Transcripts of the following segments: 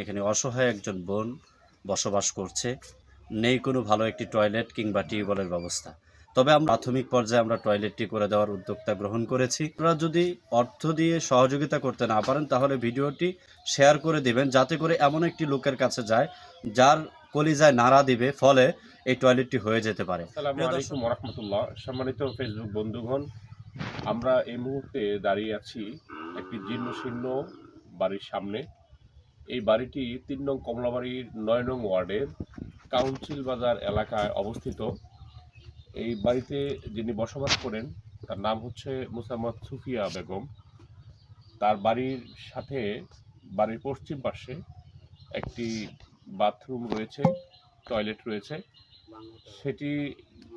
এখানে অসহায় একজন বোন বসবাস করছে। নেই কোনো ভালো একটি টয়লেট কিংবা টিউবওয়েলের ব্যবস্থা। তবে আমরা প্রাথমিক পর্যায়ে আমরা টয়লেটটি করে দেওয়ার উদ্যোগটা গ্রহণ করেছি। আপনারা যদি অর্থ দিয়ে সহযোগিতা করতে না পারেন তাহলে ভিডিওটি শেয়ার করে দিবেন, যাতে করে এমন একটি লোকের কাছে যায় যার কলিজায় নাড়া দিবে, ফলে এই টয়লেটটি হয়ে যেতে পারে। আসসালামু আলাইকুম ওয়া রাহমাতুল্লাহ। সম্মানিত ফেসবুক বন্ধুগণ, আমরা এই মুহূর্তে দাঁড়িয়ে আছি একটি জীর্ণশীর্ণ বাড়ির সামনে। এই বাড়িটি ৩ নং কমলাবাড়ির ৯ নং ওয়ার্ডের কাউন্সিল বাজার এলাকায় অবস্থিত। এই বাড়িতে যিনি বসবাস করেন তার নাম হচ্ছে মোসাম্মদ সুফিয়া বেগম। তার বাড়ির সাথে বাড়ির পশ্চিম পাশে একটি বাথরুম রয়েছে, টয়লেট রয়েছে। সেটি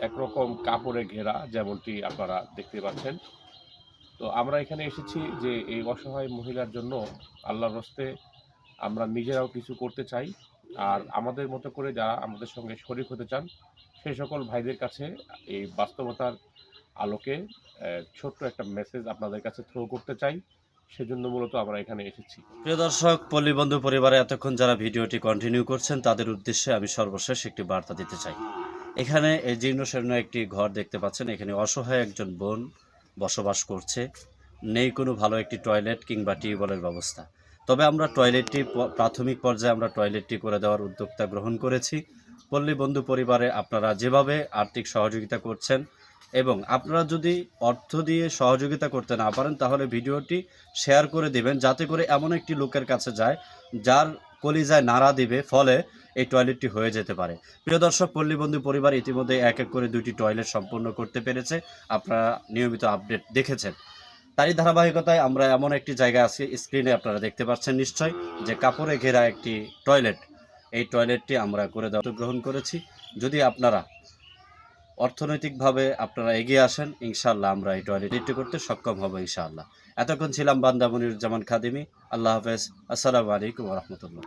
একরকম কাপড়ে ঘেরা, যেমনটি আপনারা দেখতে পাচ্ছেন। তো আমরা এখানে এসেছি যে এই অসহায় মহিলার জন্য আল্লাহর হস্তে আমরা নিজেরাও কিছু করতে চাই। আর আমাদের মতো করে যারা আমাদের সঙ্গে শরিক হতে চান সেই সকল ভাইদের কাছে এই বাস্তবতার আলোকে ছোট্ট একটা মেসেজ আপনাদের কাছে থ্রো করতে চাই। সেজন্য মূলত আমরা এখানে এসেছি। প্রিয় দর্শক, পল্লী বন্ধু পরিবারে এতক্ষণ যারা ভিডিওটি কন্টিনিউ করছেন তাদের উদ্দেশ্যে আমি সর্বশেষ একটি বার্তা দিতে চাই। এখানে এই জীর্ণশীর্ণ একটি ঘর দেখতে পাচ্ছেন। এখানে অসহায় একজন বোন বসবাস করছে। নেই কোনো ভালো একটি টয়লেট কিংবা টিউবওয়েলের ব্যবস্থা। তবে আমরা টয়লেটটি প্রাথমিক পর্যায়ে আমরা টয়লেটটি করে দেওয়ার উদ্যোগটা গ্রহণ করেছি। পল্লী বন্ধু পরিবারে আপনারা যেভাবে আর্থিক সহযোগিতা করছেন এবং আপনারা যদি অর্থ দিয়ে সহযোগিতা করতে না পারেন তাহলে ভিডিওটি শেয়ার করে দিবেন, যাতে করে এমন একটি লোকের কাছে যায় যার কলিজায় নাড়া দিবে, ফলে এই টয়লেটটি হয়ে যেতে পারে। প্রিয় দর্শক, পল্লী বন্ধু পরিবার ইতিমধ্যে এক এক করে 2টি টয়লেট সম্পূর্ণ করতে পেরেছে। আপনারা নিয়মিত আপডেট দেখেছেন। তারই ধারাবাহিকতায় আমরা এমন একটি জায়গায় আছি, স্ক্রিনে আপনারা দেখতে পাচ্ছেন নিশ্চয়, যে কাপড়ে ঘেরা একটি টয়লেট। এই টয়লেটটি আমরা করে দেওয়া গ্রহণ করেছি। যদি আপনারা অর্থনৈতিকভাবে আপনারা এগিয়ে আসেন, ইনশাআল্লাহ আমরা এই টয়লেটটি করতে সক্ষম হব ইনশাআল্লাহ। এতক্ষণ ছিলাম বান্দা মনিরুজ্জামান খাদিমি। আল্লাহ হাফেজ। আসসালামু আলাইকুম ওয়া রাহমাতুল্লাহ।